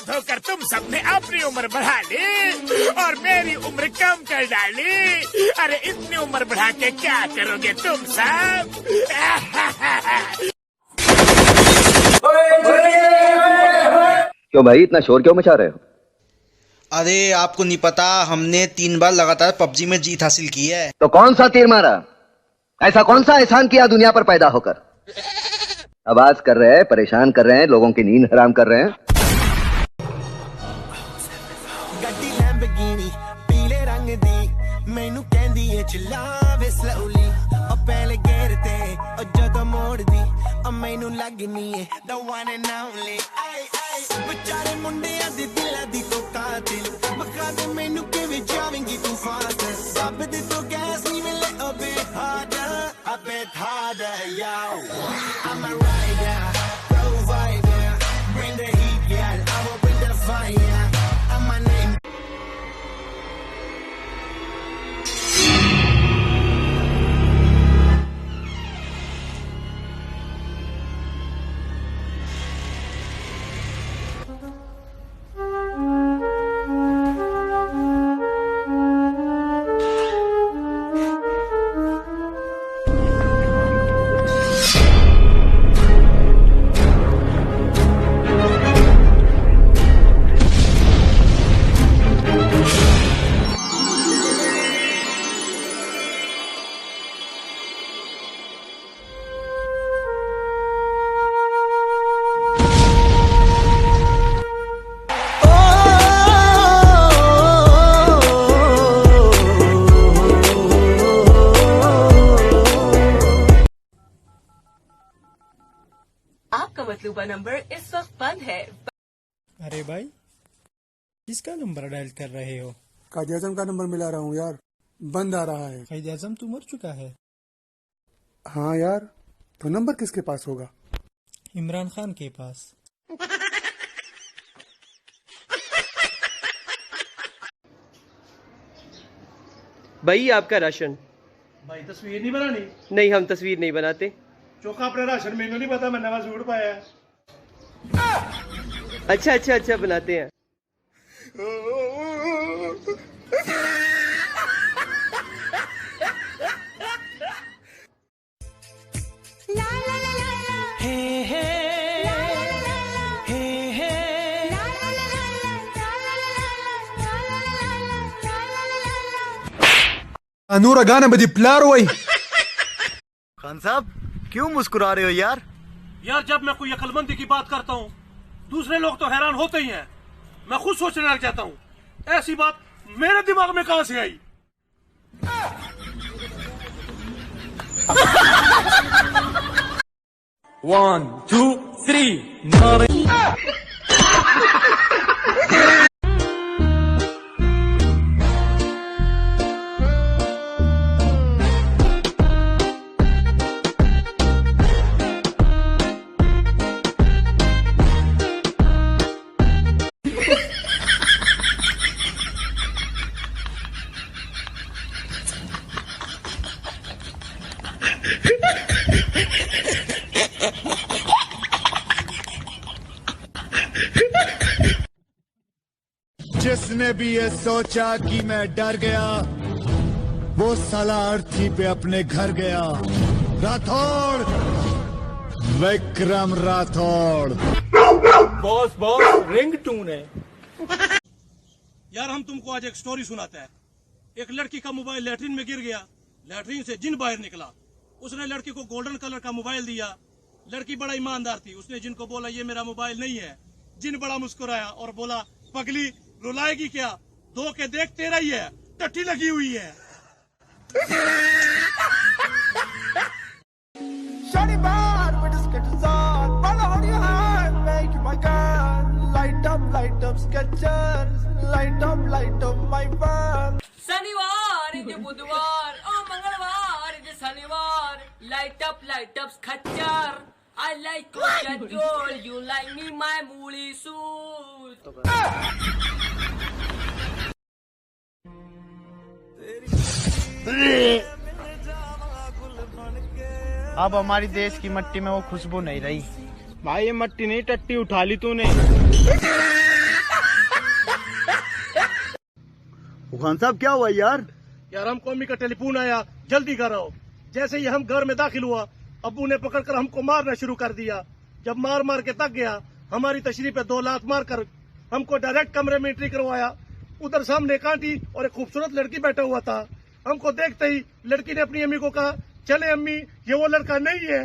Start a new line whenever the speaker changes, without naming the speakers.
धोकर तुम सबने अपनी उम्र बढ़ा ली और मेरी उम्र कम कर डाली। अरे इतनी उम्र बढ़ा के क्या करोगे तुम सब?
क्यों भाई इतना शोर क्यों मचा रहे हो?
अरे आपको नहीं पता, हमने 3 बार लगातार पबजी में जीत हासिल की है।
तो कौन सा तीर मारा? ऐसा कौन सा एहसान किया दुनिया पर पैदा होकर? आवाज कर रहे हैं, परेशान कर रहे हैं, लोगों की नींद हराम कर रहे हैं।
गड्डी लैम्बोर्गिनी पीले रंग दी मैनू कहंदी ए चलावे स्लोली ओ पहले गेर ते ओ जदों मोड़ दी ओ मैनू लगनी ए द वन एंड ओनली आई आई बेचारे मुंडियां दी दिलां दी तो कातिल बखा दे मैनू किवें जावेंगी तू फास्ट सब दे तो गैस नी मिले a bit harder yo I'm a rider provider bring the heat girl I will bring the fire I'm my name.
आपका मतलूबा नंबर इस वक्त बंद है।
अरे भाई किसका नंबर डायल कर रहे हो?
कायद आजम का नंबर मिला रहा हूँ यार, बंद आ रहा है।
कायद आजम तो मर चुका है।
हाँ यार, तो नंबर किसके पास होगा?
इमरान खान के पास।
भाई आपका राशन।
भाई तस्वीर नहीं बनानी?
नहीं, हम तस्वीर नहीं बनाते।
चोखा अपना राशन मेनू नहीं पता, मैं नवा सूट पाया।
अच्छा अच्छा अच्छा बनाते हैं।
नूरा गाने बदी प्यार वही।
खान साहब क्यों मुस्कुरा रहे हो यार?
यार जब मैं कोई अक्लमंदी की बात करता हूँ दूसरे लोग तो हैरान होते ही हैं, मैं खुद सोचने लग जाता हूँ ऐसी बात मेरे दिमाग में कहां से आई।
One, 2, 3
जिसने भी ये सोचा कि मैं डर गया वो साला अर्थी पे अपने घर गया। Rathore, Vikram Rathore.
Boss boss ringtone है।
यार हम तुमको आज एक स्टोरी सुनाते हैं। एक लड़की का मोबाइल लैट्रिन में गिर गया, लैट्रिन से जिन बाहर निकला। उसने लड़की को गोल्डन कलर का मोबाइल दिया। लड़की बड़ा ईमानदार थी, उसने जिन को बोला ये मेरा मोबाइल नहीं है। जिन बड़ा मुस्कुराया और बोला पगली रुलाएगी क्या, धो के देख तेरा ही है, टट्टी लगी हुई है।
शनिवार इज बुधवार और मंगलवार इज शनिवार। लाइट अप खच्चर। I like to control, you like me my मूली सूट।
अब हमारी देश की मिट्टी में वो खुशबू नहीं रही।
भाई ये मट्टी नहीं टट्टी उठा ली तूने।
खान साहब क्या हुआ यार?
यार हमको अम्मी का टेलीफोन आया, जल्दी घर आओ। जैसे ही हम घर में दाखिल हुआ, अब्बू ने पकड़कर हमको मारना शुरू कर दिया। जब मार मार के थक गया, हमारी तशरीफ पे 2 लात मारकर हमको डायरेक्ट कमरे में एंट्री करवाया। उधर सामने एक आंटी और एक खूबसूरत लड़की बैठा हुआ था। हमको देखते ही लड़की ने अपनी अम्मी को कहा, चले अम्मी, ये वो लड़का नहीं है।